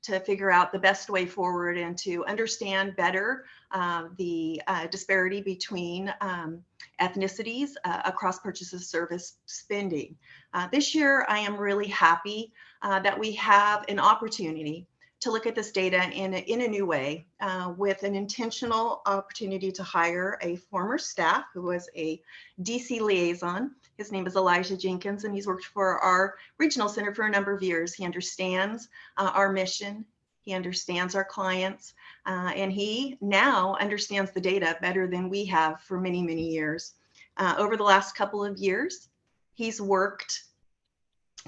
to figure out the best way forward and to understand better the disparity between ethnicities across purchase of service spending. This year, I am really happy that we have an opportunity to look at this data in a new way, with an intentional opportunity to hire a former staff who was a DC liaison. His name is Elijah Jenkins, and he's worked for our regional center for a number of years. He understands our mission, he understands our clients, and he now understands the data better than we have for many, many years. Over the last couple of years, he's worked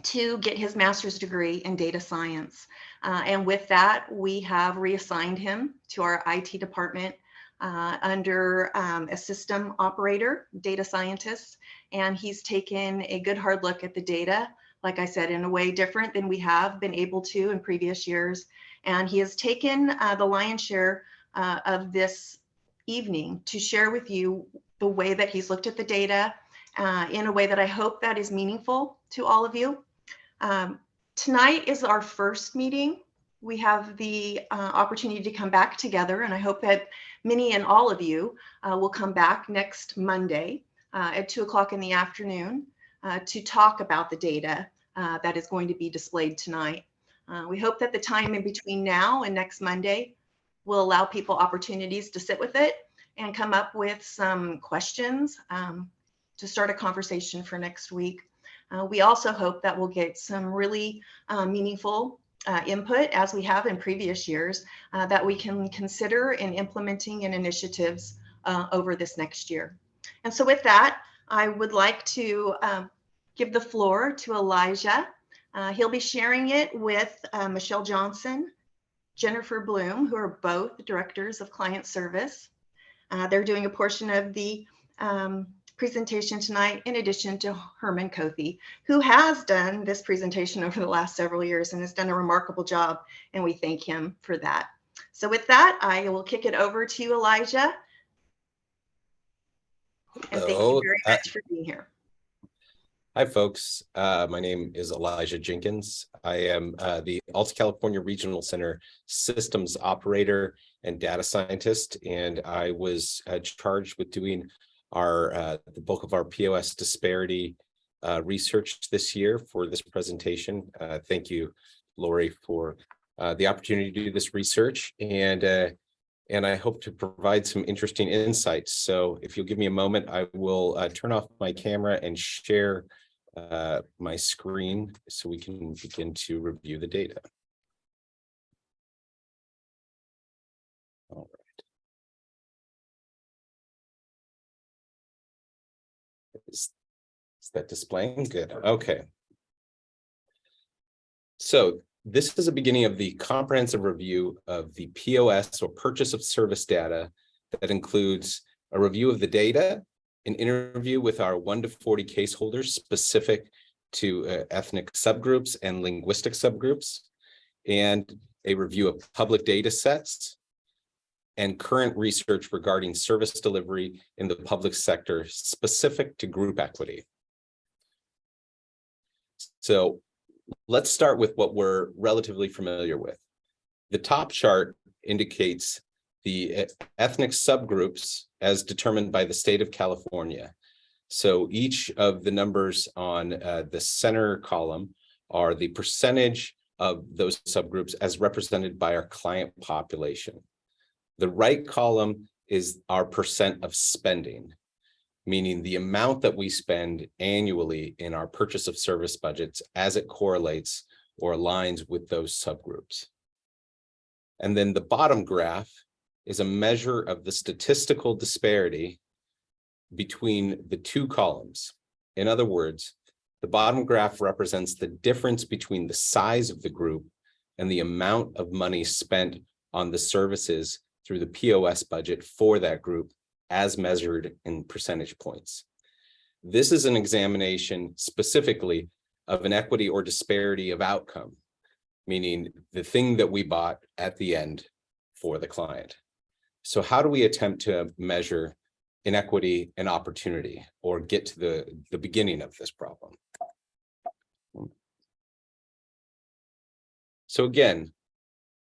to get his master's degree in data science. And with that, we have reassigned him to our IT department under a system operator, data scientist. And he's taken a good hard look at the data, like I said, in a way different than we have been able to in previous years. And he has taken the lion's share of this evening to share with you the way that he's looked at the data in a way that I hope that is meaningful to all of you. Tonight is our first meeting. We have the opportunity to come back together, and I hope that many and all of you will come back next Monday at 2 o'clock in the afternoon to talk about the data that is going to be displayed tonight. We hope that the time in between now and next Monday will allow people opportunities to sit with it and come up with some questions to start a conversation for next week. We also hope that we'll get some really meaningful input, as we have in previous years, that we can consider in implementing in initiatives over this next year. And so with that, I would like to give the floor to Elijah. He'll be sharing it with Michelle Johnson, Jennifer Bloom, who are both directors of client service. They're doing a portion of the presentation tonight, in addition to Herman Kothi, who has done this presentation over the last several years and has done a remarkable job, and we thank him for that. So with that, I will kick it over to you, Elijah. And thank you very much for being here. Hi, folks. My name is Elijah Jenkins. I am the Alta California Regional Center Systems Operator and Data Scientist, and I was charged with doing the bulk of our POS disparity research this year for this presentation. Thank you, Lori, for the opportunity to do this research, and I hope to provide some interesting insights. So if you'll give me a moment, I will turn off my camera and share my screen so we can begin to review the data. All right. Is that displaying? Good. Okay. So this is the beginning of the comprehensive review of the POS, or purchase of service data, that includes a review of the data, an interview with our 1 to 40 case holders specific to ethnic subgroups and linguistic subgroups, and a review of public data sets and current research regarding service delivery in the public sector specific to group equity. So let's start with what we're relatively familiar with. The top chart indicates the ethnic subgroups as determined by the state of California. So each of the numbers on the center column are the percentage of those subgroups as represented by our client population. The right column is our percent of spending, meaning the amount that we spend annually in our purchase of service budgets as it correlates or aligns with those subgroups. And then the bottom graph is a measure of the statistical disparity between the two columns. In other words, the bottom graph represents the difference between the size of the group and the amount of money spent on the services through the POS budget for that group as measured in percentage points. This is an examination specifically of an equity or disparity of outcome, meaning the thing that we bought at the end for the client. So how do we attempt to measure inequity and opportunity, or get to the beginning of this problem? So again,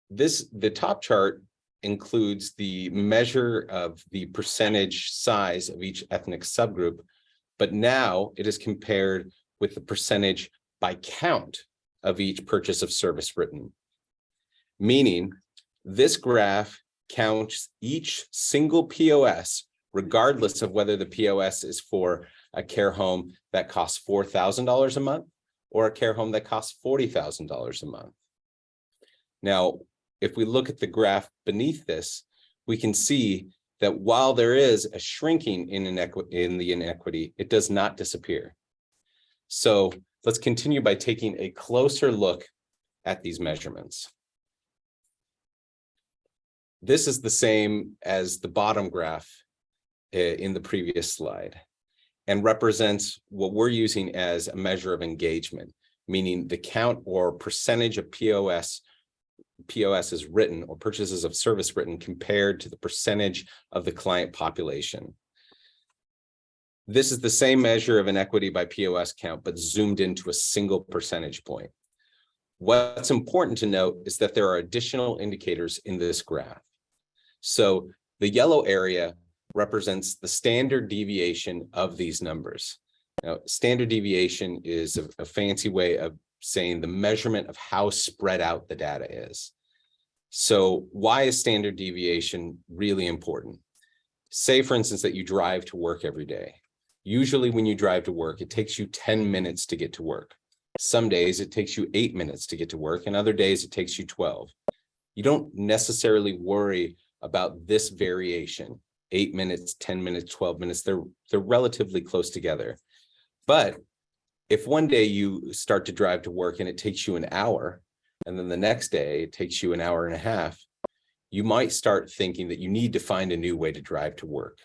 The top chart includes the measure of the percentage size of each ethnic subgroup, but now it is compared with the percentage by count of each purchase of service written. Meaning, this graph counts each single POS, regardless of whether the POS is for a care home that costs $4,000 a month or a care home that costs $40,000 a month. Now, if we look at the graph beneath this, we can see that while there is a shrinking in the inequity, it does not disappear. So let's continue by taking a closer look at these measurements. This is the same as the bottom graph in the previous slide and represents what we're using as a measure of engagement, meaning the count or percentage of POS is written or purchases of service written compared to the percentage of the client population. This is the same measure of inequity by POS count, but zoomed into a single percentage point. What's important to note is that there are additional indicators in this graph. So the yellow area represents the standard deviation of these numbers. Now, standard deviation is a fancy way of saying the measurement of how spread out the data is. So why is standard deviation really important? Say, for instance, that you drive to work every day. Usually when you drive to work, it takes you 10 minutes to get to work. Some days it takes you 8 minutes to get to work, and other days it takes you 12. You don't necessarily worry about this variation, 8 minutes, 10 minutes, 12 minutes, they're relatively close together. But if one day you start to drive to work and it takes you an hour, and then the next day it takes you an hour and a half, you might start thinking that you need to find a new way to drive to work.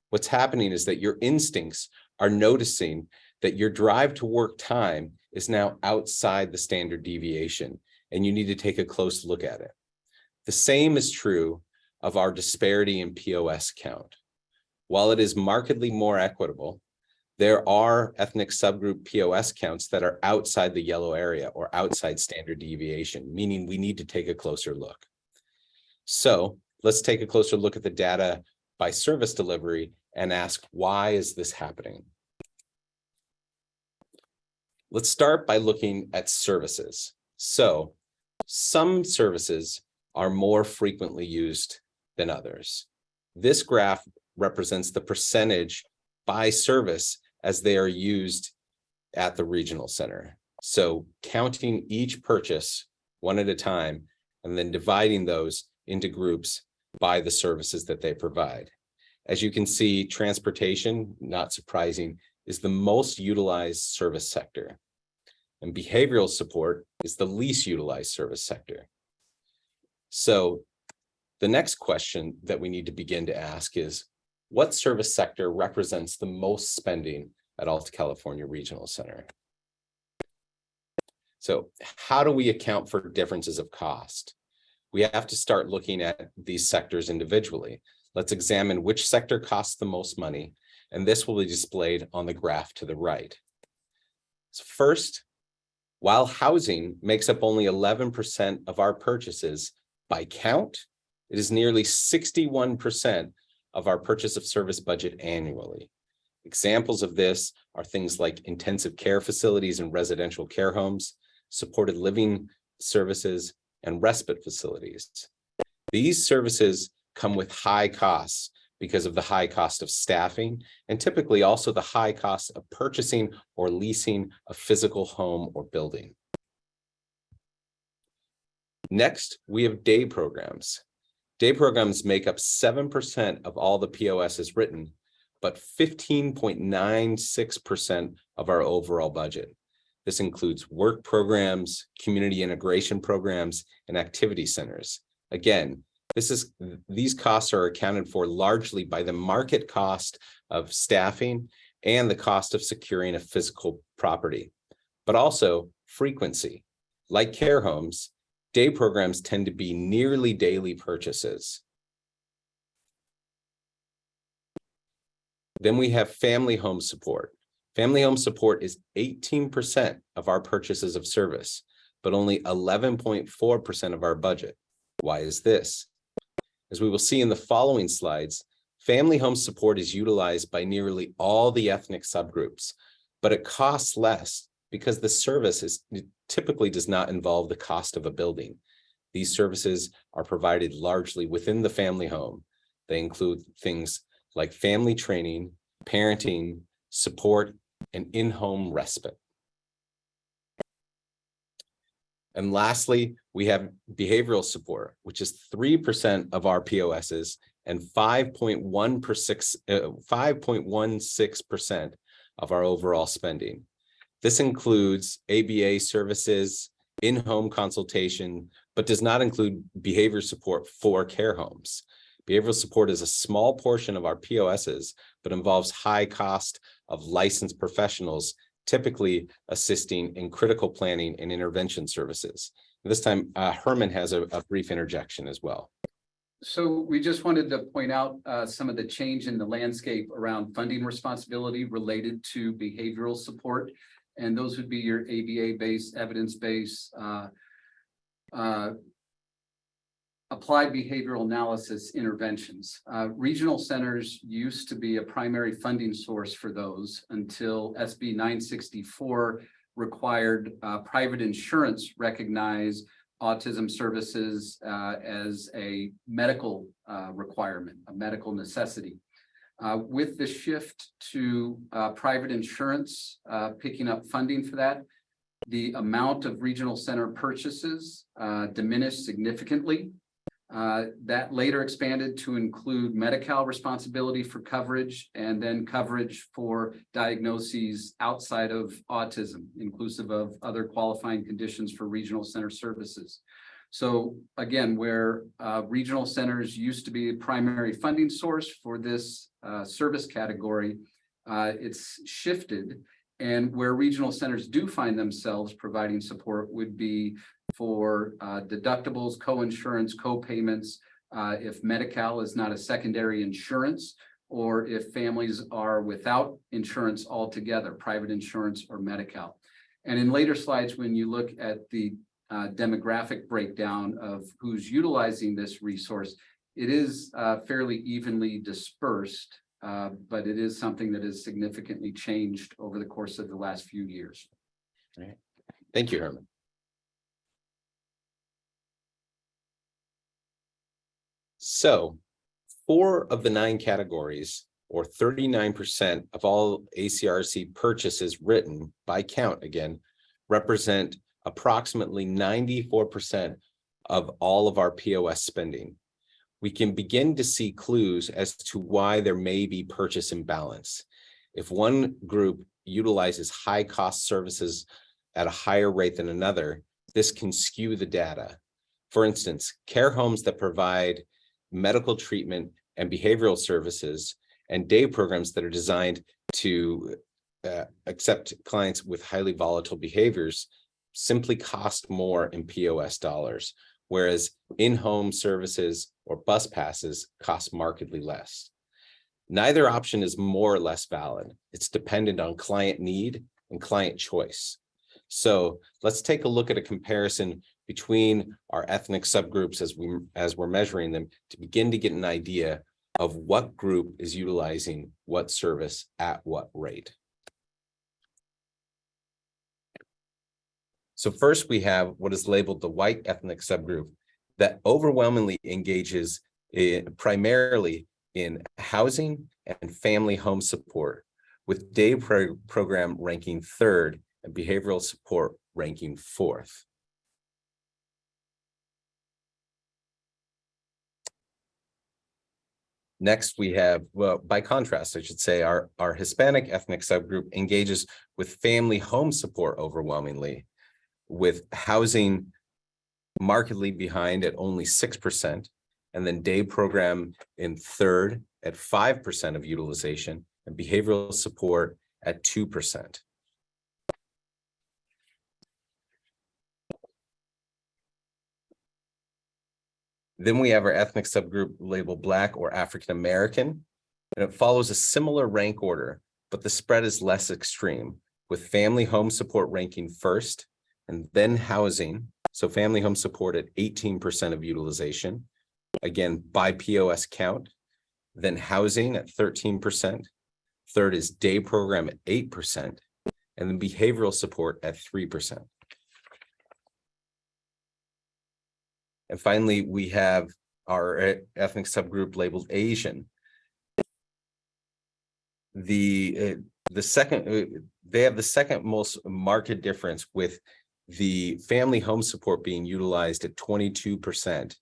What's happening is that your instincts are noticing that your drive to work time is now outside the standard deviation, and you need to take a close look at it. The same is true of our disparity in POS count. While it is markedly more equitable, there are ethnic subgroup POS counts that are outside the yellow area or outside standard deviation, meaning we need to take a closer look. So let's take a closer look at the data by service delivery and ask, why is this happening? Let's start by looking at services. So some services are more frequently used than others. This graph represents the percentage by service as they are used at the regional center. So counting each purchase one at a time and then dividing those into groups by the services that they provide. As you can see, transportation, not surprising, is the most utilized service sector. And behavioral support is the least utilized service sector. So the next question that we need to begin to ask is, what service sector represents the most spending at Alta California Regional Center? So how do we account for differences of cost? We have to start looking at these sectors individually. Let's examine which sector costs the most money, and this will be displayed on the graph to the right. So first, while housing makes up only 11% of our purchases by count, it is nearly 61% of our purchase of service budget annually. Examples of this are things like intensive care facilities and residential care homes, supported living services, and respite facilities. These services come with high costs because of the high cost of staffing and typically also the high cost of purchasing or leasing a physical home or building. Next, we have day programs. Day programs make up 7% of all the POSs written, but 15.96% of our overall budget. This includes work programs, community integration programs, and activity centers. Again, these costs are accounted for largely by the market cost of staffing and the cost of securing a physical property, but also frequency. Like care homes, day programs tend to be nearly daily purchases. Then we have family home support. Family home support is 18% of our purchases of service, but only 11.4% of our budget. Why is this? As we will see in the following slides, family home support is utilized by nearly all the ethnic subgroups, but it costs less because the service typically does not involve the cost of a building. These services are provided largely within the family home. They include things like family training, parenting, support, and in-home respite. And lastly, we have behavioral support, which is 3% of our POSs and 5.16% of our overall spending. This includes ABA services, in-home consultation, but does not include behavior support for care homes. Behavioral support is a small portion of our POSs, but involves high cost of licensed professionals, typically assisting in critical planning and intervention services. This time, Herman has a brief interjection as well. So we just wanted to point out some of the change in the landscape around funding responsibility related to behavioral support. And those would be your ABA-based, evidence-based, applied behavioral analysis interventions. Regional centers used to be a primary funding source for those until SB 964 required private insurance recognize autism services as a medical requirement, a medical necessity. With the shift to private insurance picking up funding for that, the amount of regional center purchases diminished significantly. That later expanded to include Medi-Cal responsibility for coverage and then coverage for diagnoses outside of autism, inclusive of other qualifying conditions for regional center services. So again, where regional centers used to be a primary funding source for this service category, it's shifted. And where regional centers do find themselves providing support would be for deductibles, co-insurance, co-payments, if Medi-Cal is not a secondary insurance, or if families are without insurance altogether, private insurance or Medi-Cal. And in later slides, when you look at the demographic breakdown of who's utilizing this resource, it is fairly evenly dispersed, but it is something that has significantly changed over the course of the last few years. All right. Thank you, Herman. So 4 of the 9 categories, or 39% of all ACRC purchases written by count again, represent approximately 94% of all of our POS spending. We can begin to see clues as to why there may be purchase imbalance. If one group utilizes high cost services at a higher rate than another, this can skew the data. For instance, care homes that provide medical treatment and behavioral services and day programs that are designed to accept clients with highly volatile behaviors simply cost more in POS dollars, whereas in-home services or bus passes cost markedly less. Neither option is more or less valid. It's dependent on client need and client choice. So let's take a look at a comparison between our ethnic subgroups as we're measuring them to begin to get an idea of what group is utilizing what service at what rate. So first we have what is labeled the white ethnic subgroup that overwhelmingly engages primarily in housing and family home support, with day program ranking 3rd and behavioral support ranking 4th. Next, we have, well, by contrast, I should say, our Hispanic ethnic subgroup engages with family home support overwhelmingly, with housing markedly behind at only 6%, and then day program in 3rd at 5% of utilization, and behavioral support at 2%. Then we have our ethnic subgroup labeled Black or African American, and it follows a similar rank order, but the spread is less extreme, with family home support ranking 1st and then housing. So family home support at 18% of utilization, again, by POS count, then housing at 13%. Third is day program at 8%, and then behavioral support at 3%. And finally, we have our ethnic subgroup labeled Asian. They have the second most marked difference, with the family home support being utilized at 22%.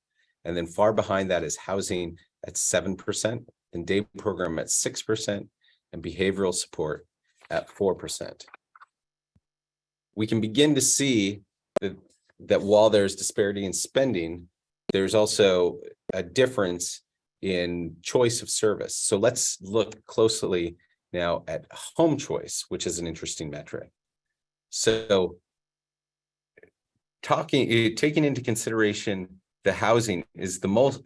And then far behind that is housing at 7%, and day program at 6%, and behavioral support at 4%. We can begin to see that while there's disparity in spending, there's also a difference in choice of service. So let's look closely now at home choice, which is an interesting metric. So taking into consideration the housing is the most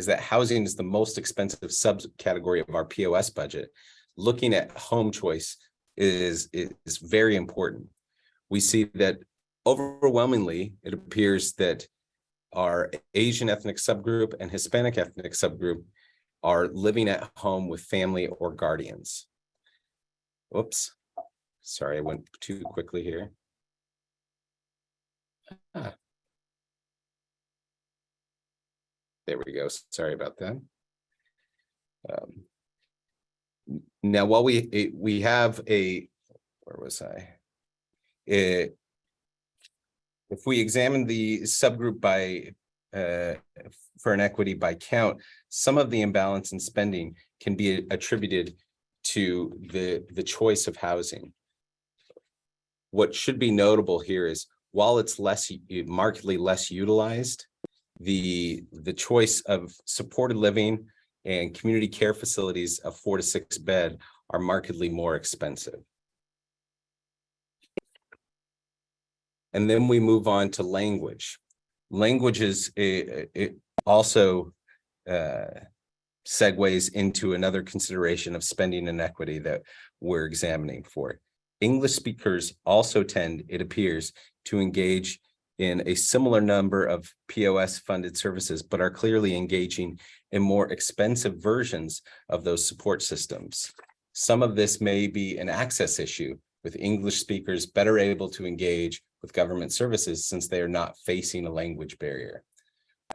that housing is the most expensive subcategory of our POS budget. Looking at home choice is very important. We see that overwhelmingly, it appears that our Asian ethnic subgroup and Hispanic ethnic subgroup are living at home with family or guardians. Whoops, sorry, I went too quickly here. There we go, sorry about that. Now, while we have a, where was I? If we examine the subgroup by for inequity by count, some of the imbalance in spending can be attributed to the choice of housing. What should be notable here is, while it's markedly less utilized, the choice of supported living and community care facilities of 4 to 6 bed are markedly more expensive. And then we move on to language. Language is it also segues into another consideration of spending inequity that we're examining for. English speakers also tend, it appears, to engage in a similar number of POS funded services, but are clearly engaging in more expensive versions of those support systems. Some of this may be an access issue, with English speakers better able to engage with government services since they are not facing a language barrier.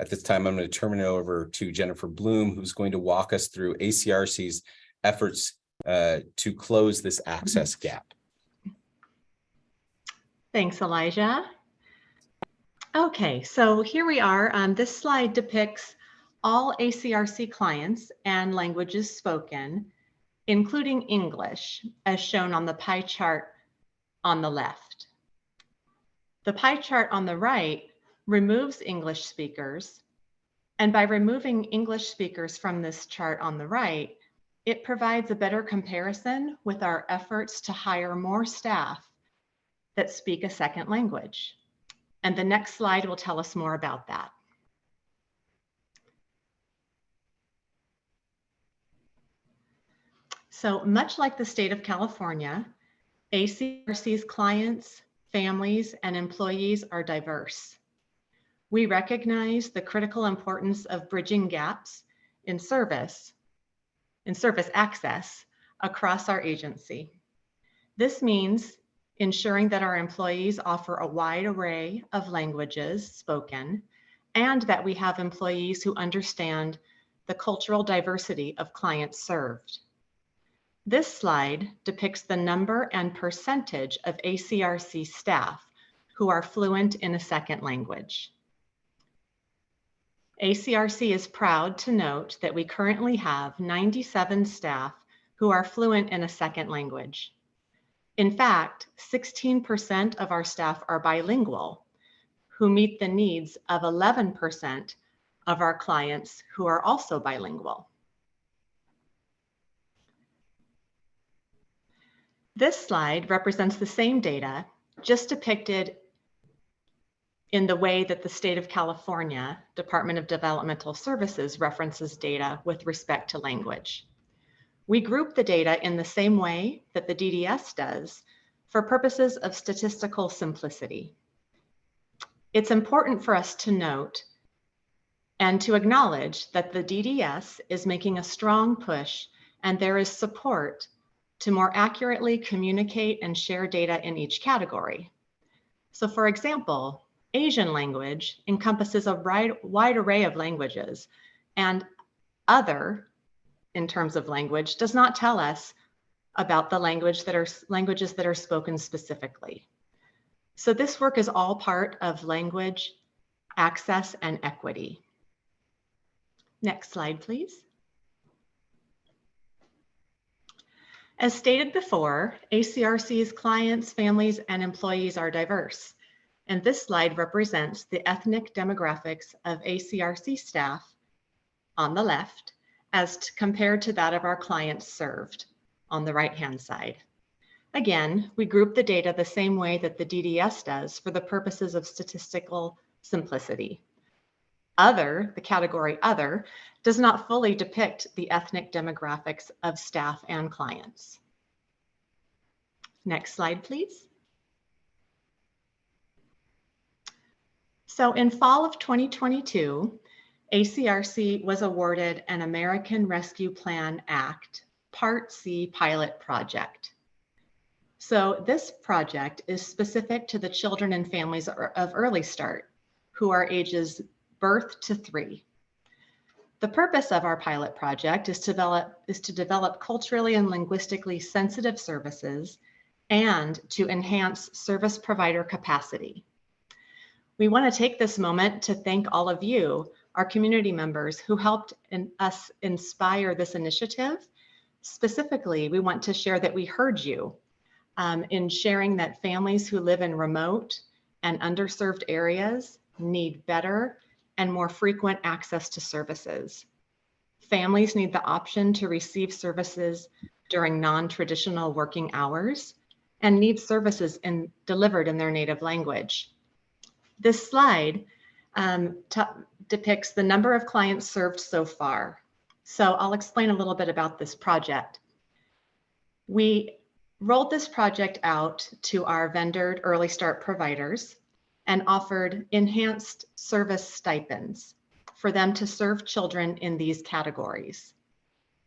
At this time, I'm going to turn it over to Jennifer Bloom, who's going to walk us through ACRC's efforts to close this access gap. Thanks, Elijah. Okay, so here we are. This slide depicts all ACRC clients and languages spoken, including English, as shown on the pie chart on the left. The pie chart on the right removes English speakers, and by removing English speakers from this chart on the right, it provides a better comparison with our efforts to hire more staff that speak a second language. And the next slide will tell us more about that. So much like the state of California, ACRC's clients, families, and employees are diverse. We recognize the critical importance of bridging gaps in service access across our agency. This means ensuring that our employees offer a wide array of languages spoken, and that we have employees who understand the cultural diversity of clients served. This slide depicts the number and percentage of ACRC staff who are fluent in a second language. ACRC is proud to note that we currently have 97 staff who are fluent in a second language. In fact, 16% of our staff are bilingual, who meet the needs of 11% of our clients who are also bilingual. This slide represents the same data, just depicted in the way that the state of California Department of Developmental Services references data with respect to language. We group the data in the same way that the DDS does for purposes of statistical simplicity. It's important for us to note and to acknowledge that the DDS is making a strong push, and there is support to more accurately communicate and share data in each category. So for example, Asian language encompasses a wide array of languages, and other, in terms of language, does not tell us about the languages that are spoken specifically. So this work is all part of language access and equity. Next slide, please. As stated before, ACRC's clients, families, and employees are diverse. And this slide represents the ethnic demographics of ACRC staff on the left as compared to that of our clients served on the right-hand side. Again, we group the data the same way that the DDS does for the purposes of statistical simplicity. Other, the category other, does not fully depict the ethnic demographics of staff and clients. Next slide, please. So in fall of 2022, ACRC was awarded an American Rescue Plan Act Part C pilot project. So this project is specific to the children and families of Early Start, who are ages birth to 3. The purpose of our pilot project is to develop culturally and linguistically sensitive services and to enhance service provider capacity. We want to take this moment to thank all of you, our community members, who helped us inspire this initiative. Specifically, we want to share that we heard you in sharing that families who live in remote and underserved areas need better and more frequent access to services. Families need the option to receive services during non-traditional working hours and need services delivered in their native language. This slide depicts the number of clients served so far. So I'll explain a little bit about this project. We rolled this project out to our vendored Early Start providers and offered enhanced service stipends for them to serve children in these categories.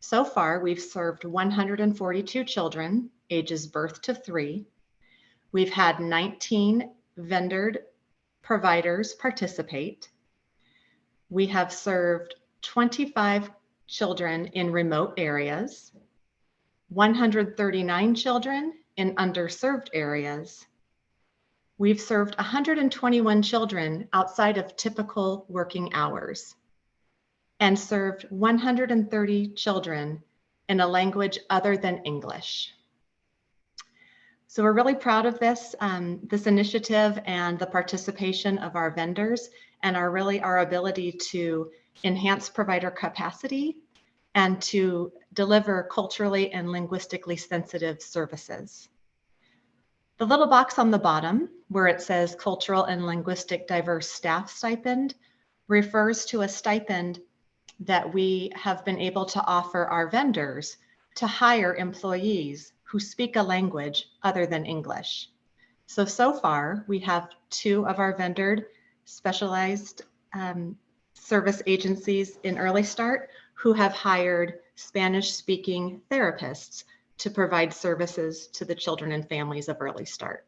So far, we've served 142 children ages birth to 3. We've had 19 vendored providers participate. We have served 25 children in remote areas, 139 children in underserved areas. We've served 121 children outside of typical working hours and served 130 children in a language other than English. So we're really proud of this initiative and the participation of our vendors and our ability to enhance provider capacity and to deliver culturally and linguistically sensitive services. The little box on the bottom where it says Cultural and Linguistic Diverse Staff Stipend refers to a stipend that we have been able to offer our vendors to hire employees who speak a language other than English. So far, we have 2 of our vendored specialized service agencies in Early Start who have hired Spanish-speaking therapists to provide services to the children and families of Early Start.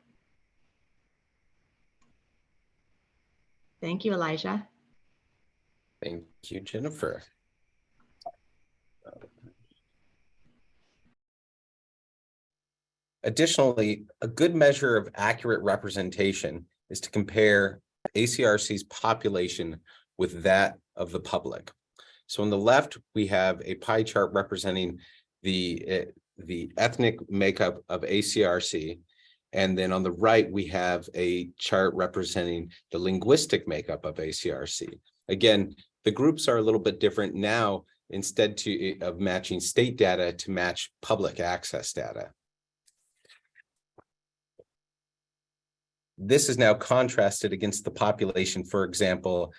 Thank you, Elijah. Thank you, Jennifer. Additionally, a good measure of accurate representation is to compare ACRC's population with that of the public. So on the left, we have a pie chart representing the ethnic makeup of ACRC. And then on the right, we have a chart representing the linguistic makeup of ACRC. Again, the groups are a little bit different now, instead of matching state data to match public access data. This is now contrasted against the population, for example,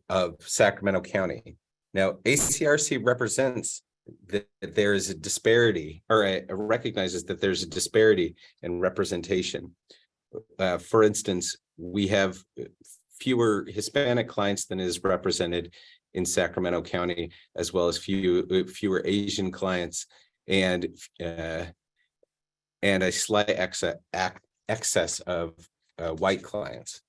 of Sacramento County. Now, ACRC represents that there is a disparity, or recognizes that there's a disparity in representation. For instance, we have fewer Hispanic clients than is represented in Sacramento County, as well as fewer Asian clients, and a slight excess of white clients.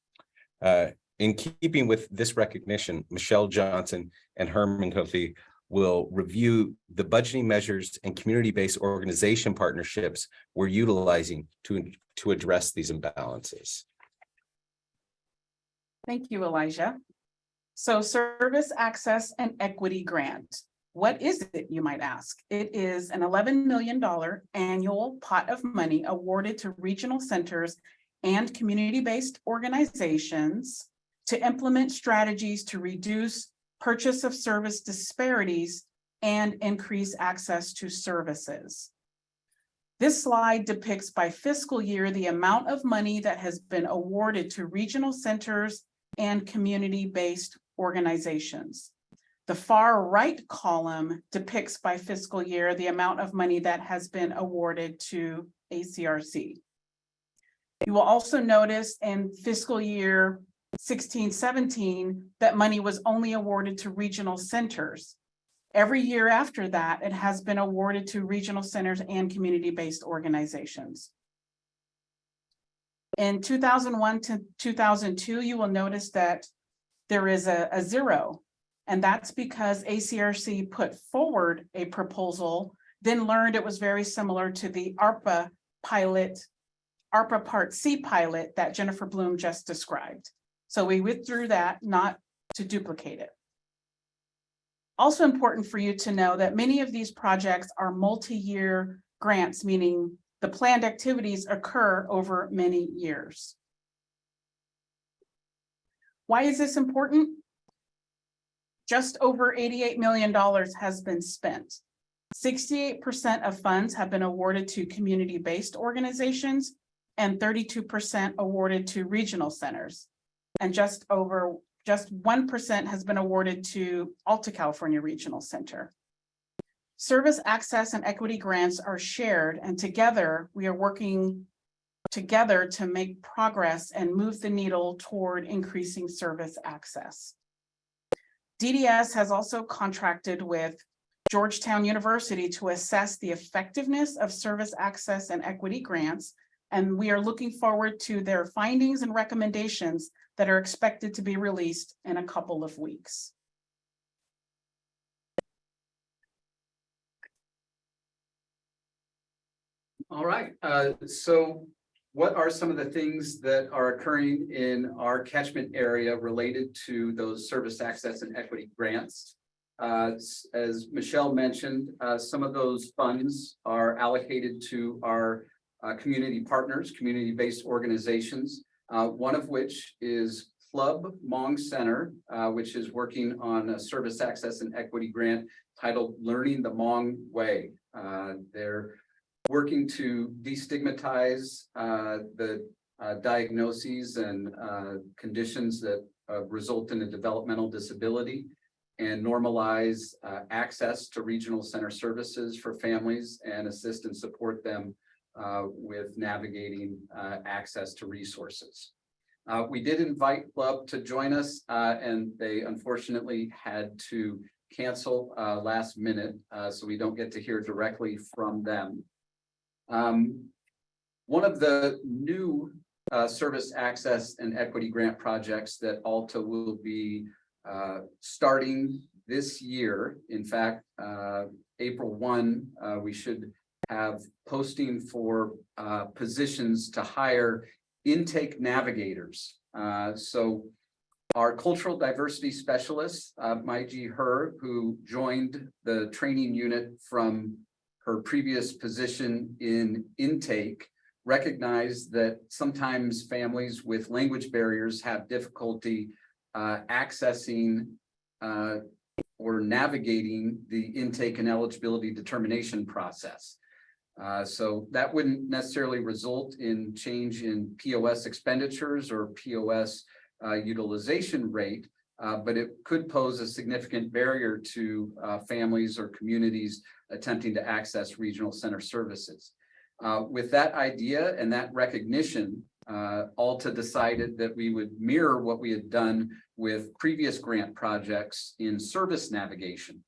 In keeping with this recognition, Michelle Johnson and Herman Kofi will review the budgeting measures and community-based organization partnerships we're utilizing to address these imbalances. Thank you, Elijah. So Service Access and Equity Grant. What is it, you might ask? It is an $11 million annual pot of money awarded to regional centers and community-based organizations to implement strategies to reduce purchase of service disparities and increase access to services. This slide depicts by fiscal year the amount of money that has been awarded to regional centers and community-based organizations. The far right column depicts by fiscal year the amount of money that has been awarded to ACRC. You will also notice in fiscal year 16-17 that money was only awarded to regional centers. Every year after that, it has been awarded to regional centers and community-based organizations. In 2001 to 2002, you will notice that there is a zero, and that's because ACRC put forward a proposal, then learned it was very similar to the ARPA pilot, ARPA Part C pilot that Jennifer Bloom just described. So we withdrew that, not to duplicate it. Also important for you to know that many of these projects are multi-year grants, meaning the planned activities occur over many years. Why is this important? Just over $88 million has been spent. 68% of funds have been awarded to community-based organizations and 32% awarded to regional centers. And just 1% has been awarded to Alta California Regional Center. Service access and equity grants are shared, and together we are working together to make progress and move the needle toward increasing service access. DDS has also contracted with Georgetown University to assess the effectiveness of service access and equity grants, and we are looking forward to their findings and recommendations that are expected to be released in a couple of weeks. All right, so what are some of the things that are occurring in our catchment area related to those service access and equity grants? As Michelle mentioned, some of those funds are allocated to our community partners, community-based organizations, one of which is Club Hmong Center, which is working on a service access and equity grant titled Learning the Hmong Way. They're working to destigmatize the diagnoses and conditions that result in a developmental disability and normalize access to regional center services for families and assist and support them with navigating access to resources. We did invite Club to join us and they unfortunately had to cancel last minute, so we don't get to hear directly from them. One of the new service access and equity grant projects that Alta will be starting this year, in fact, April 1, we should have posting for positions to hire intake navigators. So our cultural diversity specialist, Maiji Her, who joined the training unit from her previous position in intake, recognized that sometimes families with language barriers have difficulty accessing or navigating the intake and eligibility determination process. So that wouldn't necessarily result in change in POS expenditures or POS utilization rate, but it could pose a significant barrier to families or communities attempting to access regional center services. With that idea and that recognition, Alta decided that we would mirror what we had done with previous grant projects in service navigation.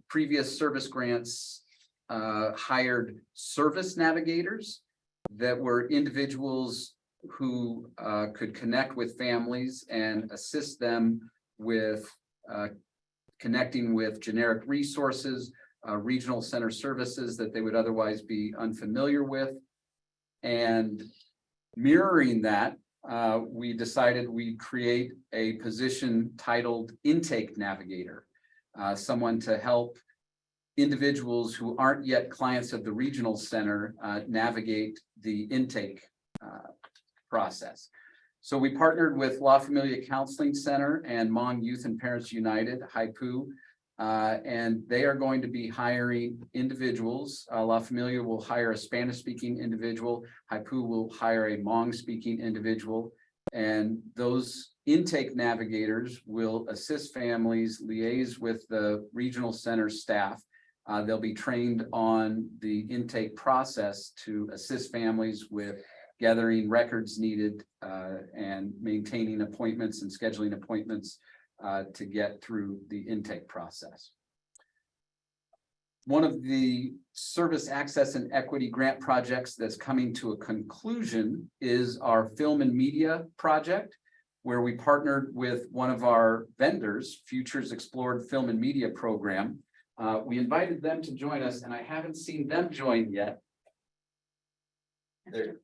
Previous service grants hired service navigators that were individuals who could connect with families and assist them with connecting with generic resources, regional center services that they would otherwise be unfamiliar with. And mirroring that, we decided we'd create a position titled Intake Navigator, someone to help individuals who aren't yet clients of the regional center navigate the intake process. So we partnered with La Familia Counseling Center and Hmong Youth and Parents United, HIPU, and they are going to be hiring individuals. La Familia will hire a Spanish-speaking individual. HIPU will hire a Hmong-speaking individual. And those intake navigators will assist families, liaise with the regional center staff. They'll be trained on the intake process to assist families with gathering records needed and maintaining appointments and scheduling appointments to get through the intake process. One of the service access and equity grant projects that's coming to a conclusion is our film and media project, where we partnered with one of our vendors, Futures Explored Film and Media Program. We invited them to join us, and I haven't seen them join yet. There.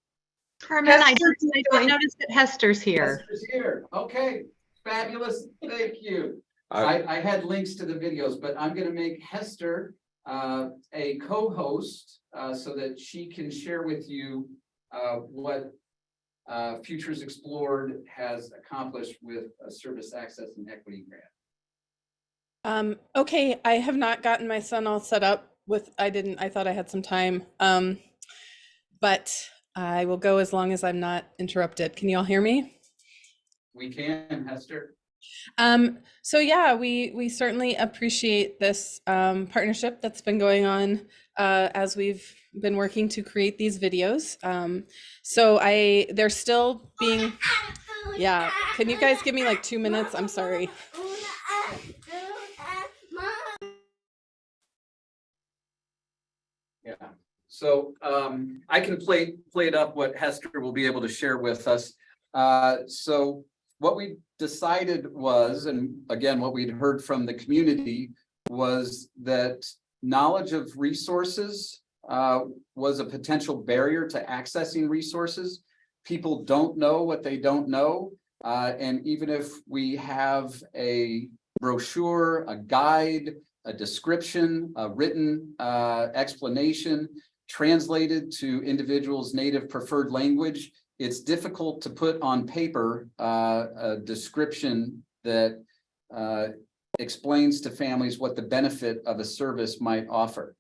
Carmen, I don't notice that Hester's here. Hester's here. Okay, fabulous. Thank you. I had links to the videos, but I'm going to make Hester a co-host so that she can share with you what Futures Explored has accomplished with a service access and equity grant. Okay, I have not gotten my son all set up with, I thought I had some time, but I will go as long as I'm not interrupted. Can you all hear me? We can, Hester. So yeah, we certainly appreciate this partnership that's been going on as we've been working to create these videos. So they're still being, yeah, can you guys give me like 2 minutes? I'm sorry. Yeah, so I can play it up what Hester will be able to share with us. So what we decided was, and again, what we'd heard from the community was that knowledge of resources was a potential barrier to accessing resources. People don't know what they don't know. And even if we have a brochure, a guide, a description, a written explanation translated to individuals' native preferred language, it's difficult to put on paper a description that explains to families what the benefit of a service might offer.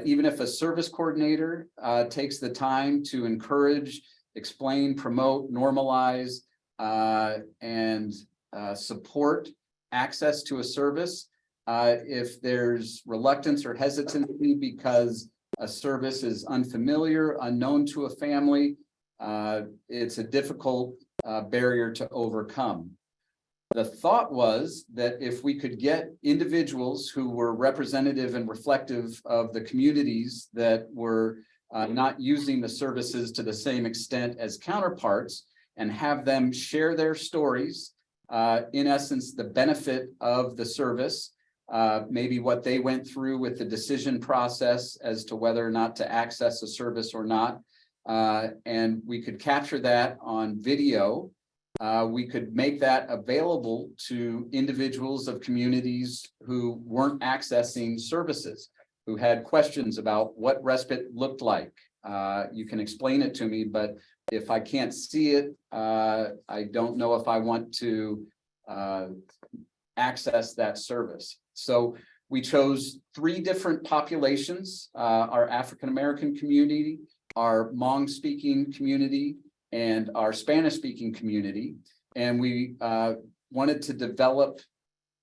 Even if a service coordinator takes the time to encourage, explain, promote, normalize, and support access to a service, if there's reluctance or hesitancy because a service is unfamiliar, unknown to a family, it's a difficult barrier to overcome. The thought was that if we could get individuals who were representative and reflective of the communities that were not using the services to the same extent as counterparts, and have them share their stories, in essence, the benefit of the service, maybe what they went through with the decision process as to whether or not to access a service or not. And we could capture that on video. We could make that available to individuals of communities who weren't accessing services, who had questions about what respite looked like. You can explain it to me, but if I can't see it, I don't know if I want to access that service. So we chose 3 different populations, our African-American community, our Hmong-speaking community, and our Spanish-speaking community. And we wanted to develop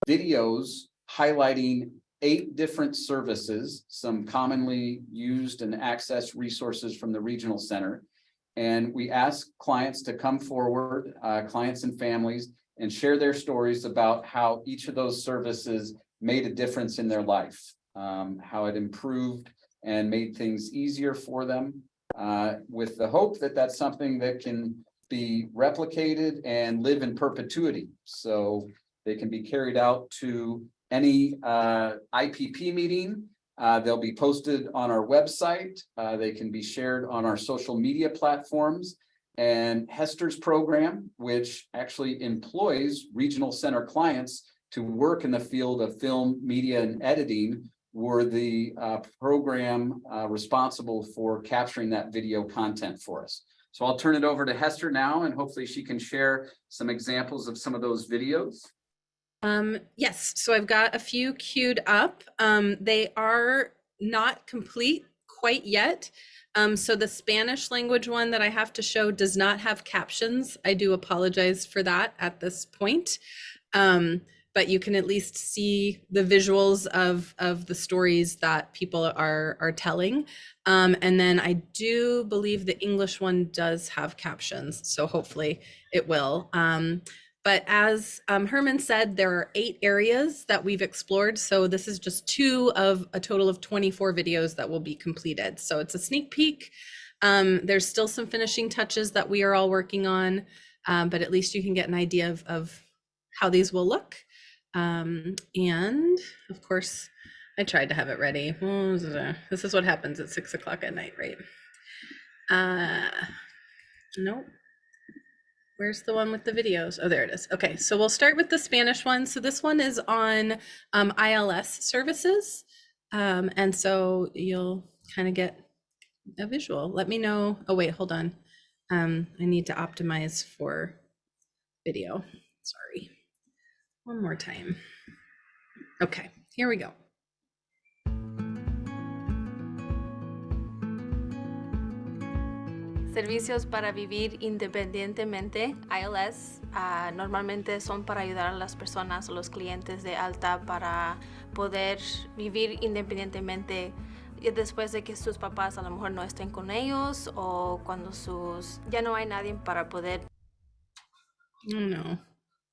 videos highlighting 8 different services, some commonly used and accessed resources from the regional center. And we asked clients to come forward, clients and families, and share their stories about how each of those services made a difference in their life, how it improved and made things easier for them, with the hope that that's something that can be replicated and live in perpetuity. So they can be carried out to any IPP meeting. They'll be posted on our website. They can be shared on our social media platforms. And Hester's program, which actually employs regional center clients to work in the field of film, media, and editing, were the program responsible for capturing that video content for us. So I'll turn it over to Hester now, and hopefully she can share some examples of some of those videos. Yes, so I've got a few queued up. They are not complete quite yet. So the Spanish language one that I have to show does not have captions. I do apologize for that at this point. But you can at least see the visuals of the stories that people are telling. And then I do believe the English one does have captions, so hopefully it will. But as Herman said, there are 8 areas that we've explored. So this is just 2 of a total of 24 videos that will be completed. So it's a sneak peek. There's still some finishing touches that we are all working on, but at least you can get an idea of how these will look. And of course, I tried to have it ready. This is what happens at 6 o'clock at night, right? Nope. Where's the one with the videos? Oh, there it is. Okay, so we'll start with the Spanish one. So this one is on ILS services. And so you'll kind of get a visual. Let me know. Oh, wait, hold on. I need to optimize for video. Sorry. One more time. Okay, here we go. Servicios para vivir independientemente, ILS, normalmente son para ayudar a las personas o los clientes de alta para poder vivir independientemente después de que sus papás a lo mejor no estén con ellos o cuando ya no hay nadie para poder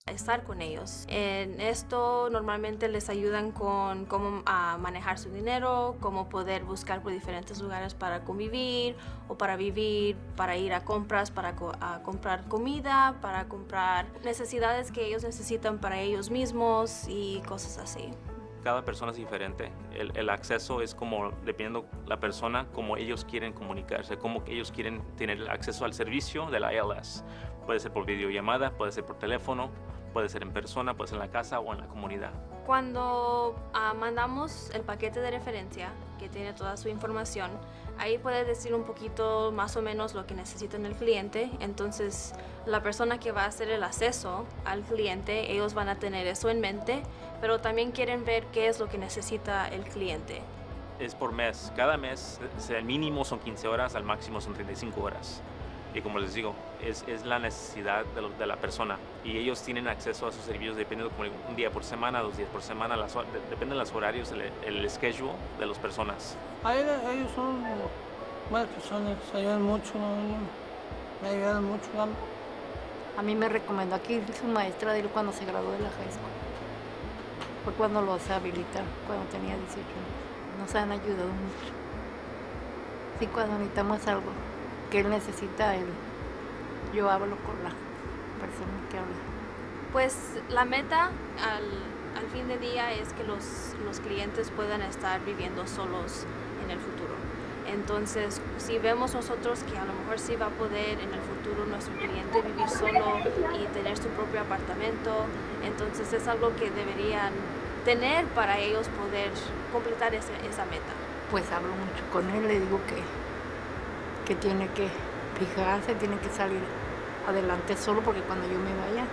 estar con ellos. En esto normalmente les ayudan con cómo manejar su dinero, cómo poder buscar por diferentes lugares para convivir o para vivir, para ir a compras, para comprar comida, para comprar necesidades que ellos necesitan para ellos mismos y cosas así. Cada persona es diferente. El acceso es como, dependiendo la persona, cómo ellos quieren comunicarse, cómo ellos quieren tener acceso al servicio de la ILS. Puede ser por videollamada, puede ser por teléfono, puede ser en persona, puede ser en la casa o en la comunidad. Cuando mandamos el paquete de referencia que tiene toda su información, ahí puede decir un poquito más o menos lo que necesita el cliente. Entonces la persona que va a hacer el acceso al cliente, ellos van a tener eso en mente, pero también quieren ver qué es lo que necesita el cliente. Es por mes. Cada mes, el mínimo son 15 horas, al máximo son 35 horas. Y como les digo, es la necesidad de la persona. Y ellos tienen acceso a sus servicios dependiendo como un día por semana, 2 días por semana, depende de los horarios, el schedule de las personas. Ellos son buenas personas, ayudan mucho, me ayudan mucho. A mí me recomendó aquí su maestra de él cuando se graduó de la high school. Fue cuando los habilitaron, cuando tenía 18 años. Nos han ayudado mucho. Sí, cuando necesitamos algo que él necesita, yo hablo con la persona que habla. Pues la meta al fin de día es que los clientes puedan estar viviendo solos en el futuro. Entonces, si vemos nosotros que a lo mejor sí va a poder en el futuro nuestro cliente vivir solo y tener su propio apartamento, entonces es algo que deberían tener para ellos poder completar esa meta. Pues hablo mucho con él, le digo que tiene que fijarse, tiene que salir adelante solo, porque cuando yo me vaya,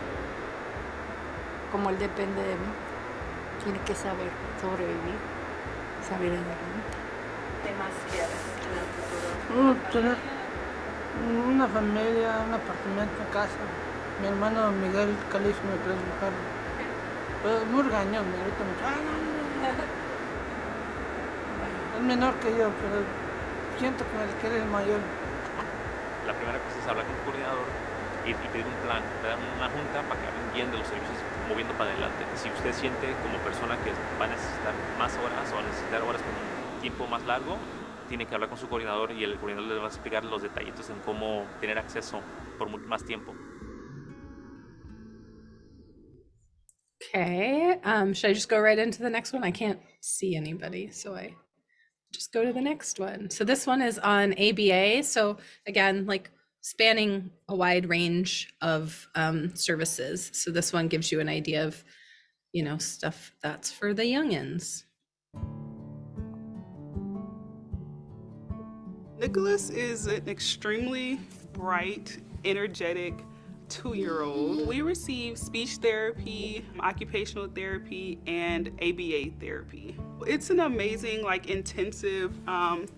como él depende de mí, tiene que saber sobrevivir, salir adelante. ¿Qué más quieres en el futuro? Tener una familia, un apartamento, casa. Mi hermano Miguel Calix me preguntaron, pero muy regañón, me grita mucho. "Ah, no, no, no". Es menor que yo, pero siento que él es mayor. La primera cosa es hablar con tu coordinador y pedir un plan, dar una junta para que hablen bien de los servicios moviendo para adelante. Si usted siente como persona que va a necesitar más horas o a necesitar horas con un tiempo más largo, tiene que hablar con su coordinador y el coordinador le va a explicar los detallitos en cómo tener acceso por más tiempo. Okay, should I just go right into the next one? I can't see anybody, so I just go to the next one. So this one is on ABA. So again, like spanning a wide range of services. So this one gives you an idea of, you know, stuff that's for the youngins. Nicholas is an extremely bright, energetic 2-year-old. We receive speech therapy, occupational therapy, and ABA therapy. It's an amazing, intensive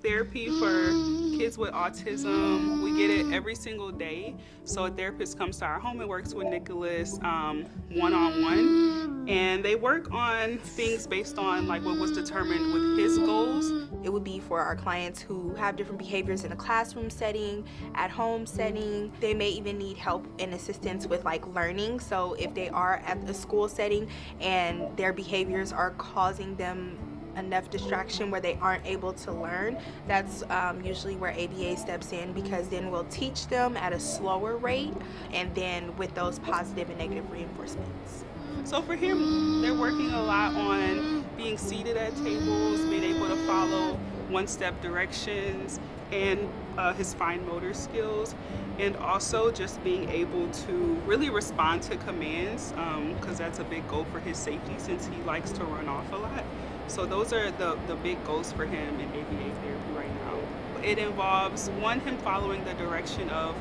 therapy for kids with autism. We get it every single day. So a therapist comes to our home and works with Nicholas one-on-one. And they work on things based on what was determined with his goals. It would be for our clients who have different behaviors in a classroom setting, at home setting. They may even need help and assistance with learning. So if they are at a school setting and their behaviors are causing them enough distraction where they aren't able to learn, that's usually where ABA steps in, because then we'll teach them at a slower rate and then with those positive and negative reinforcements. So for him, they're working a lot on being seated at tables, being able to follow one-step directions, and his fine motor skills, and also just being able to really respond to commands, because that's a big goal for his safety since he likes to run off a lot. So those are the big goals for him in ABA therapy right now. It involves, one, him following the direction of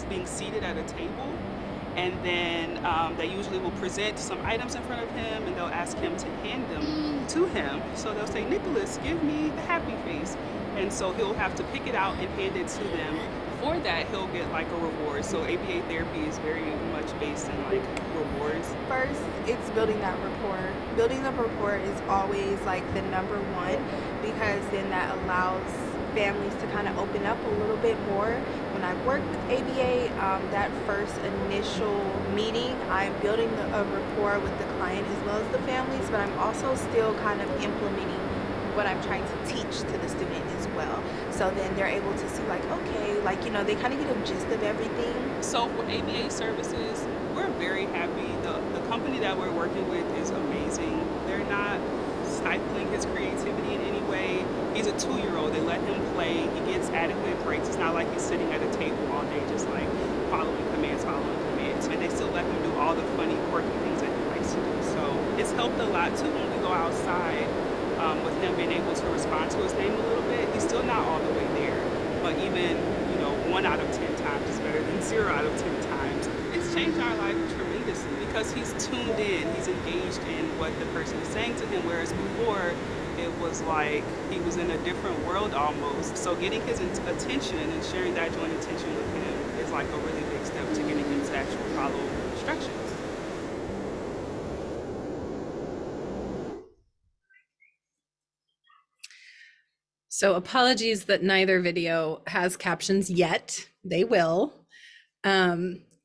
being seated at a table, and then they usually will present some items in front of him and they'll ask him to hand them to him. So they'll say, "Nicholas, give me the happy face." And so he'll have to pick it out and hand it to them. For that, he'll get a reward. So ABA therapy is very much based in rewards. First, it's building that rapport. Building the rapport is always the number one, because then that allows families to kind of open up a little bit more. When I work with ABA, that first initial meeting, I'm building a rapport with the client as well as the families, but I'm also still kind of implementing what I'm trying to teach to the student as well. So then they're able to see okay, they kind of get a gist of everything. So for ABA services, we're very happy. The company that we're working with is amazing. They're not stifling his creativity in any way. He's a 2-year-old. They let him play. He gets adequate breaks. It's not like he's sitting at a table all day just following commands. And they still let him do all the funny, quirky things that he likes to do. So it's helped a lot too when we go outside, with him being able to respond to his name a little bit. He's still not all the way there, but even 1 out of 10 times is better than 0 out of 10 times. It's changed our life tremendously because he's tuned in, he's engaged in what the person is saying to him, whereas before it was he was in a different world almost. So getting his attention and sharing that joint attention with him is a really big step to getting him to actually follow instructions. So apologies that neither video has captions yet. They will.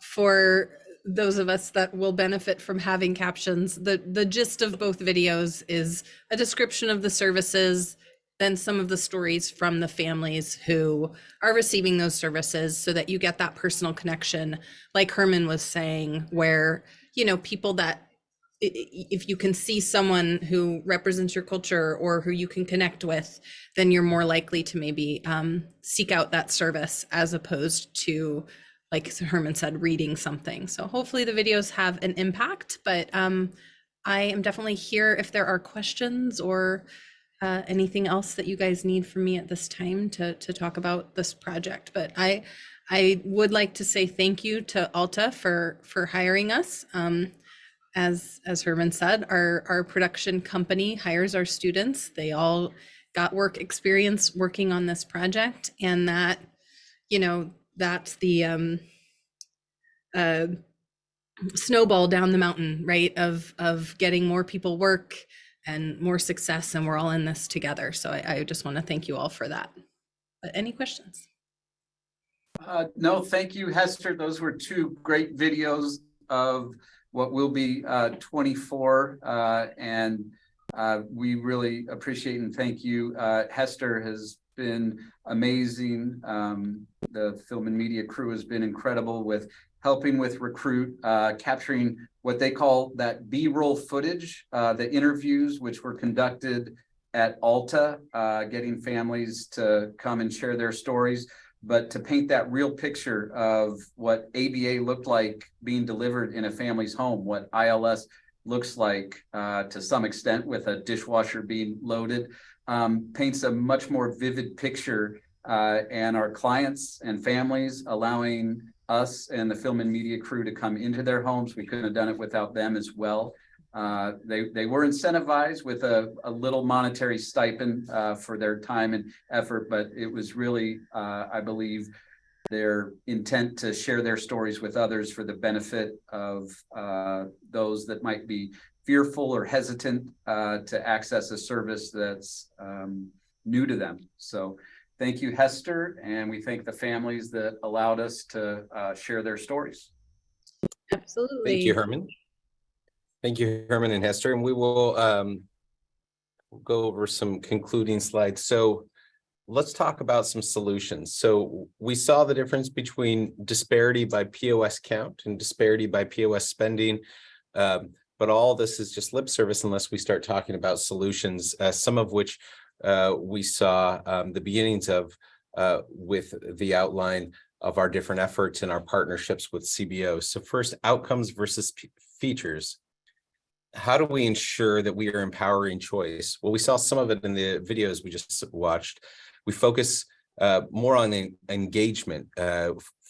For those of us that will benefit from having captions, the gist of both videos is a description of the services, then some of the stories from the families who are receiving those services, so that you get that personal connection, like Herman was saying, where, people that, if you can see someone who represents your culture or who you can connect with, then you're more likely to maybe seek out that service, as opposed to, like Herman said, reading something. So hopefully the videos have an impact, but I am definitely here if there are questions or anything else that you guys need from me at this time to talk about this project. But I would like to say thank you to Alta for hiring us. As Herman said, our production company hires our students. They all got work experience working on this project, and that, that's the snowball down the mountain, right? Of getting more people work and more success, and we're all in this together. So I just want to thank you all for that. But any questions? No, thank you, Hester. Those were two great videos of what will be 24, and we really appreciate and thank you. Hester has been amazing. The film and media crew has been incredible with helping with recruit, capturing what they call that B-roll footage, the interviews which were conducted at Alta, getting families to come and share their stories. But to paint that real picture of what ABA looked like being delivered in a family's home, what ILS looks like to some extent with a dishwasher being loaded, paints a much more vivid picture, and our clients and families allowing us and the film and media crew to come into their homes. We couldn't have done it without them as well. They were incentivized with a little monetary stipend for their time and effort, but it was really, I believe, their intent to share their stories with others for the benefit of those that might be fearful or hesitant to access a service that's new to them. So thank you, Hester, and we thank the families that allowed us to share their stories. Absolutely. Thank you, Herman. Thank you, Herman and Hester, and we will go over some concluding slides. So let's talk about some solutions. So we saw the difference between disparity by POS count and disparity by POS spending, but all this is just lip service unless we start talking about solutions, some of which we saw the beginnings of with the outline of our different efforts and our partnerships with CBOs. So first, outcomes versus features. How do we ensure that we are empowering choice? Well, we saw some of it in the videos we just watched. We focus more on engagement,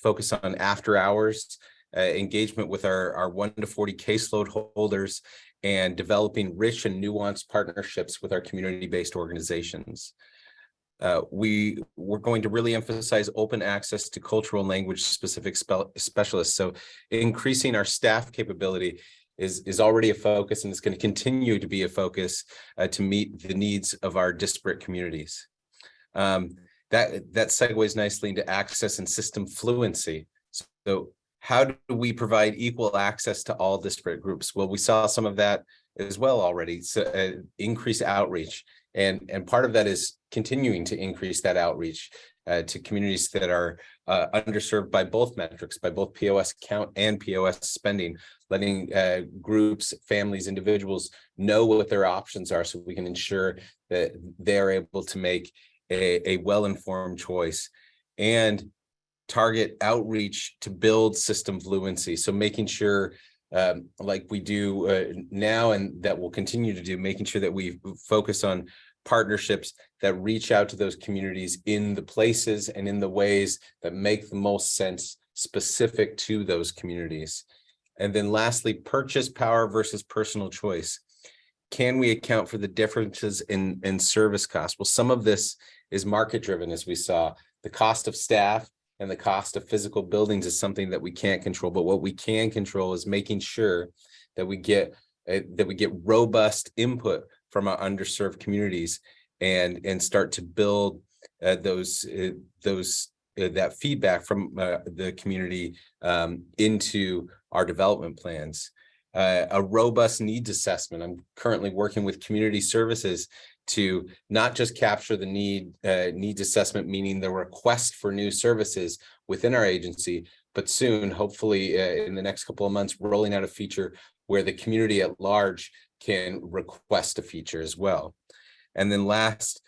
focus on after hours, engagement with our 1 to 40 caseload holders, and developing rich and nuanced partnerships with our community-based organizations. We're going to really emphasize open access to cultural and language specific specialists. So increasing our staff capability is already a focus, and it's going to continue to be a focus to meet the needs of our disparate communities. That segues nicely into access and system fluency. So how do we provide equal access to all disparate groups? Well, we saw some of that as well already. So increase outreach, and part of that is continuing to increase that outreach to communities that are underserved by both metrics, by both POS count and POS spending, letting groups, families, individuals know what their options are so we can ensure that they're able to make a well-informed choice, and target outreach to build system fluency. So making sure, like we do now and that we'll continue to do, making sure that we focus on partnerships that reach out to those communities in the places and in the ways that make the most sense specific to those communities. And then lastly, purchase power versus personal choice. Can we account for the differences in service costs? Well, some of this is market driven, as we saw. The cost of staff and the cost of physical buildings is something that we can't control, but what we can control is making sure that we get robust input from our underserved communities and start to build that feedback from the community into our development plans. A robust needs assessment. I'm currently working with community services to not just capture the needs assessment, meaning the request for new services within our agency, but soon, hopefully in the next couple of months, rolling out a feature where the community at large can request a feature as well. And then last,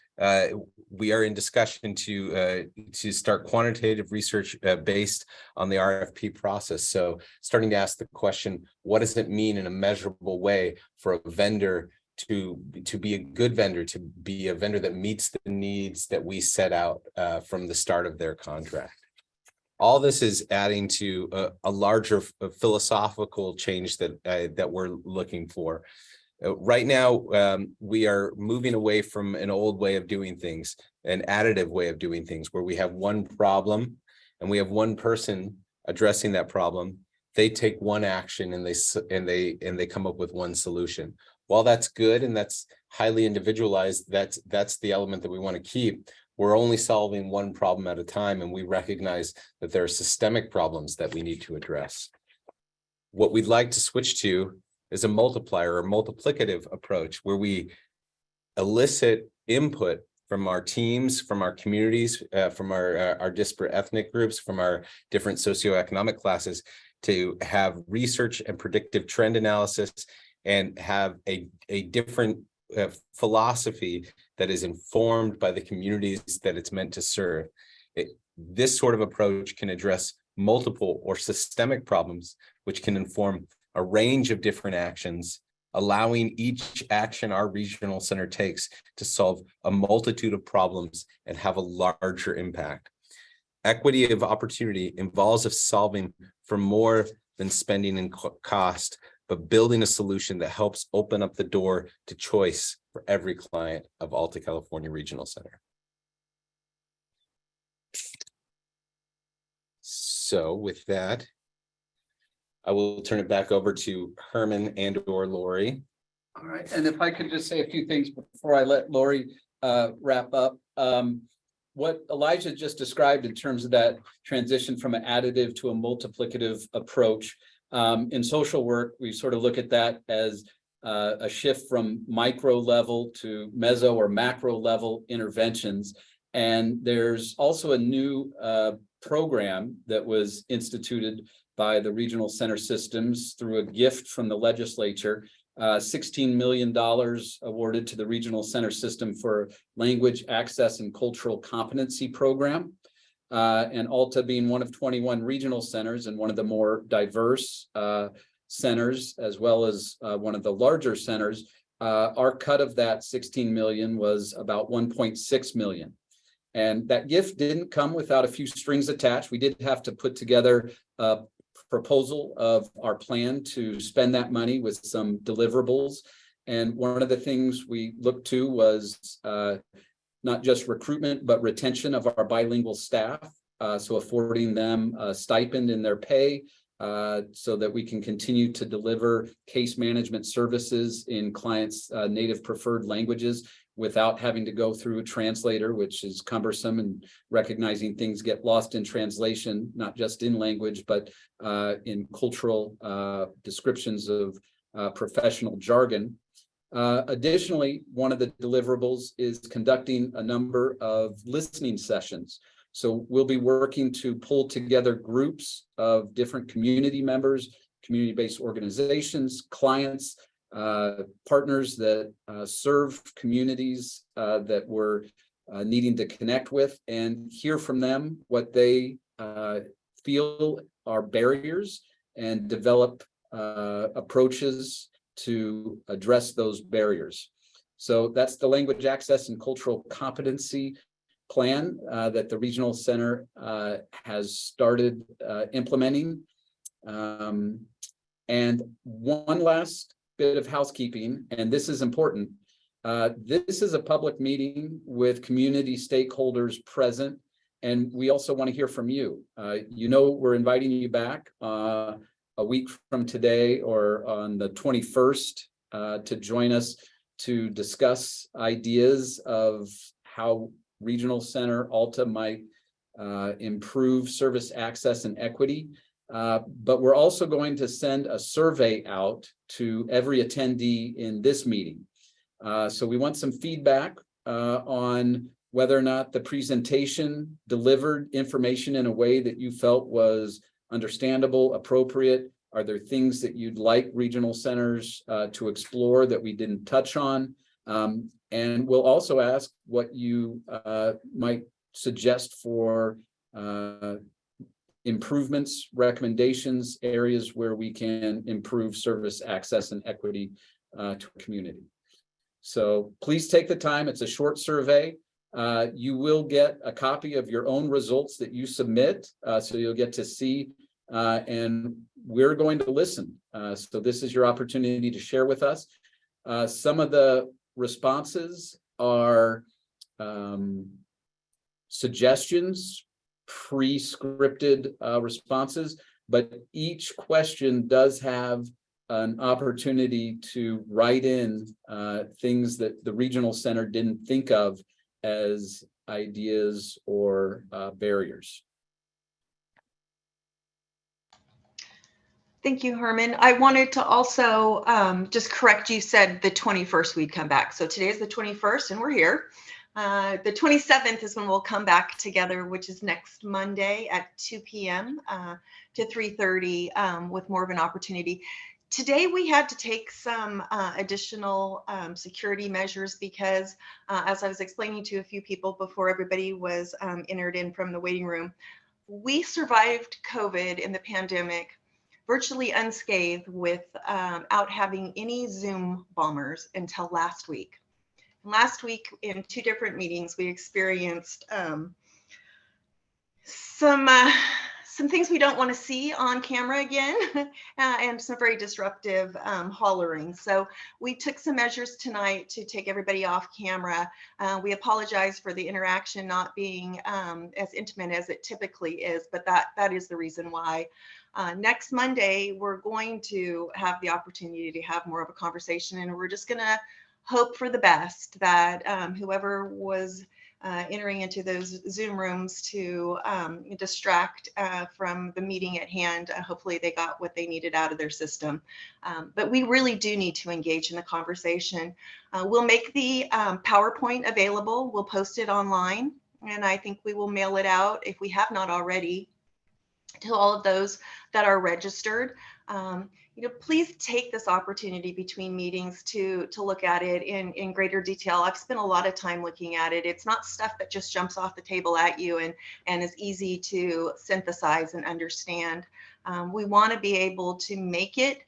we are in discussion to start quantitative research based on the RFP process. So starting to ask the question, what does it mean in a measurable way for a vendor to be a good vendor, to be a vendor that meets the needs that we set out from the start of their contract? All this is adding to a larger philosophical change that we're looking for. Right now, we are moving away from an old way of doing things, an additive way of doing things, where we have one problem and we have one person addressing that problem, they take one action and they come up with one solution. While that's good and that's highly individualized, that's the element that we want to keep. We're only solving one problem at a time, and we recognize that there are systemic problems that we need to address. What we'd like to switch to is a multiplier or multiplicative approach, where we elicit input from our teams, from our communities, from our disparate ethnic groups, from our different socioeconomic classes, to have research and predictive trend analysis, and have a different philosophy that is informed by the communities that it's meant to serve. This sort of approach can address multiple or systemic problems, which can inform a range of different actions, allowing each action our regional center takes to solve a multitude of problems and have a larger impact. Equity of opportunity involves us solving for more than spending and cost, but building a solution that helps open up the door to choice for every client of Alta California Regional Center. So with that, I will turn it back over to Herman and/or Lori. All right, and if I could just say a few things before I let Lori wrap up. What Elijah just described in terms of that transition from an additive to a multiplicative approach. In social work, we sort of look at that as a shift from micro level to meso or macro level interventions. And there's also a new program that was instituted by the regional center systems through a gift from the legislature, $16 million awarded to the regional center system for language access and cultural competency program. And Alta being one of 21 regional centers and one of the more diverse centers, as well as one of the larger centers, our cut of that 16 million was about 1.6 million. And that gift didn't come without a few strings attached. We did have to put together a proposal of our plan to spend that money with some deliverables. And one of the things we looked to was not just recruitment, but retention of our bilingual staff. So affording them a stipend in their pay so that we can continue to deliver case management services in clients' native preferred languages without having to go through a translator, which is cumbersome, and recognizing things get lost in translation, not just in language, but in cultural descriptions of professional jargon. Additionally, one of the deliverables is conducting a number of listening sessions. So we'll be working to pull together groups of different community members, community-based organizations, clients, partners that serve communities that we're needing to connect with, and hear from them what they feel are barriers, and develop approaches to address those barriers. So that's the language access and cultural competency plan that the regional center has started implementing. And one last bit of housekeeping, and this is important. This is a public meeting with community stakeholders present, and we also want to hear from you. You know, we're inviting you back a week from today or on the 21st to join us to discuss ideas of how Regional Center Alta might improve service access and equity. But we're also going to send a survey out to every attendee in this meeting. So we want some feedback on whether or not the presentation delivered information in a way that you felt was understandable, appropriate. Are there things that you'd like regional centers to explore that we didn't touch on? And we'll also ask what you might suggest for improvements, recommendations, areas where we can improve service access and equity to a community. So please take the time. It's a short survey. You will get a copy of your own results that you submit, so you'll get to see, and we're going to listen. So this is your opportunity to share with us. Some of the responses are suggestions, pre-scripted responses. but each question does have an opportunity to write in things that the regional center didn't think of as ideas or barriers. Thank you, Herman. I wanted to also just correct, you said the 21st we'd come back. So today is the 21st and we're here. The 27th is when we'll come back together, which is next Monday at 2 p.m. To 3:30 with more of an opportunity. Today we had to take some additional security measures because as I was explaining to a few people before everybody was entered in from the waiting room, we survived COVID in the pandemic virtually unscathed without having any Zoom bombers until last week. Last week in 2 different meetings, we experienced some things we don't want to see on camera again and some very disruptive hollering. So we took some measures tonight to take everybody off camera. We apologize for the interaction not being as intimate as it typically is, but that is the reason why. Next Monday, we're going to have the opportunity to have more of a conversation, and we're just going to hope for the best that whoever was entering into those Zoom rooms to distract from the meeting at hand, hopefully they got what they needed out of their system. But we really do need to engage in the conversation. We'll make the PowerPoint available. We'll post it online, and I think we will mail it out, if we have not already, to all of those that are registered. Please take this opportunity between meetings to look at it in greater detail. I've spent a lot of time looking at it. It's not stuff that just jumps off the table at you and is easy to synthesize and understand. We want to be able to make it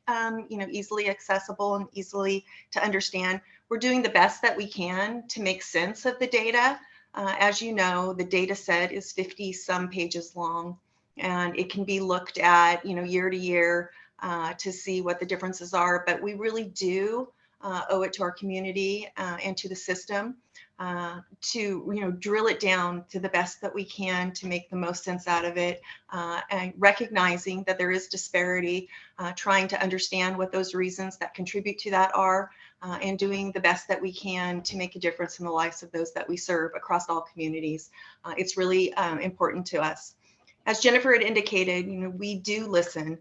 easily accessible and easily to understand. We're doing the best that we can to make sense of the data. As you know, the data set is 50 some pages long, and it can be looked at year to year to see what the differences are, but we really do owe it to our community and to the system to drill it down to the best that we can to make the most sense out of it, and recognizing that there is disparity, trying to understand what those reasons that contribute to that are, and doing the best that we can to make a difference in the lives of those that we serve across all communities. It's really important to us. As Jennifer had indicated, we do listen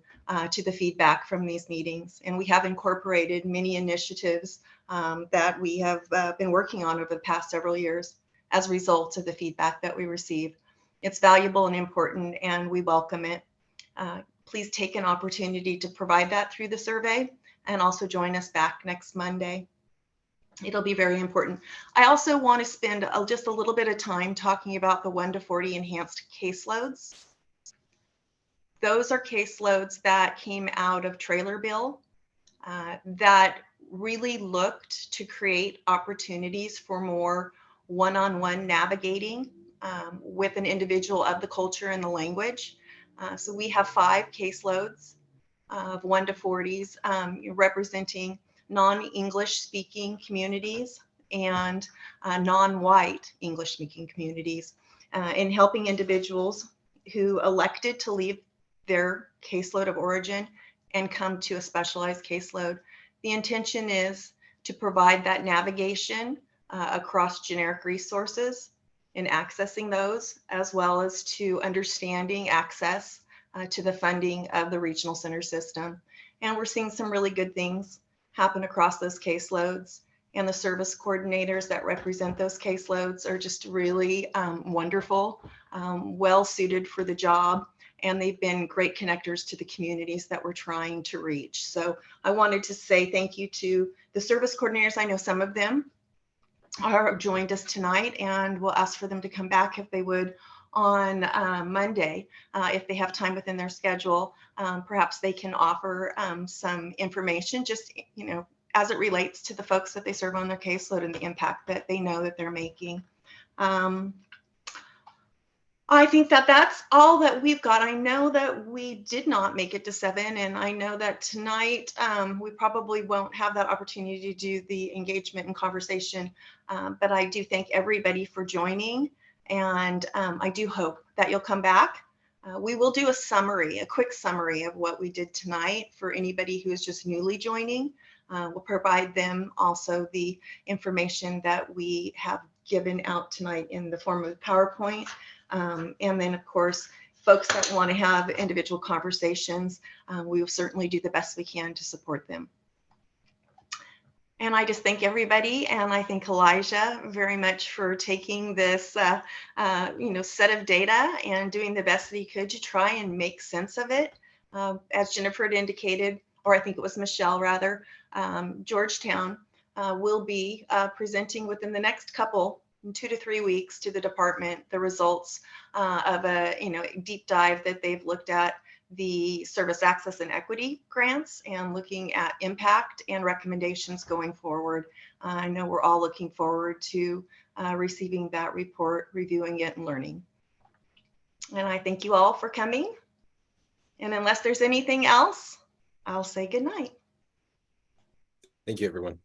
to the feedback from these meetings, and we have incorporated many initiatives that we have been working on over the past several years as a result of the feedback that we receive. It's valuable and important, and we welcome it. Please take an opportunity to provide that through the survey, and also join us back next Monday. It'll be very important. I also want to spend just a little bit of time talking about the 1 to 40 enhanced caseloads. Those are caseloads that came out of Trailer Bill that really looked to create opportunities for more one-on-one navigating with an individual of the culture and the language. So we have 5 caseloads of 1 to 40s representing non-English speaking communities and non-white English speaking communities in helping individuals who elected to leave their caseload of origin and come to a specialized caseload. The intention is to provide that navigation across generic resources and accessing those, as well as to understanding access to the funding of the regional center system. And we're seeing some really good things happen across those caseloads, and the service coordinators that represent those caseloads are just really wonderful, well suited for the job, and they've been great connectors to the communities that we're trying to reach. So I wanted to say thank you to the service coordinators. I know some of them are joined us tonight, and we'll ask for them to come back if they would on Monday, if they have time within their schedule. Perhaps they can offer some information, just as it relates to the folks that they serve on their caseload and the impact that they know that they're making. I think that that's all that we've got. I know that we did not make it to 7, and I know that tonight we probably won't have that opportunity to do the engagement and conversation, but I do thank everybody for joining, and I do hope that you'll come back We will do a summary, a quick summary of what we did tonight for anybody who is just newly joining. We'll provide them also the information that we have given out tonight in the form of PowerPoint. And then, of course, folks that want to have individual conversations, we will certainly do the best we can to support them. And I just thank everybody, and I thank Elijah very much for taking this, set of data and doing the best that he could to try and make sense of it. As Jennifer had indicated, or I think it was Michelle rather, Georgetown will be presenting within the next couple, 2 to 3 weeks, to the department the results of a deep dive that they've looked at the service access and equity grants and looking at impact and recommendations going forward. I know we're all looking forward to receiving that report, reviewing it, and learning. And I thank you all for coming. And unless there's anything else, I'll say good night. Thank you, everyone.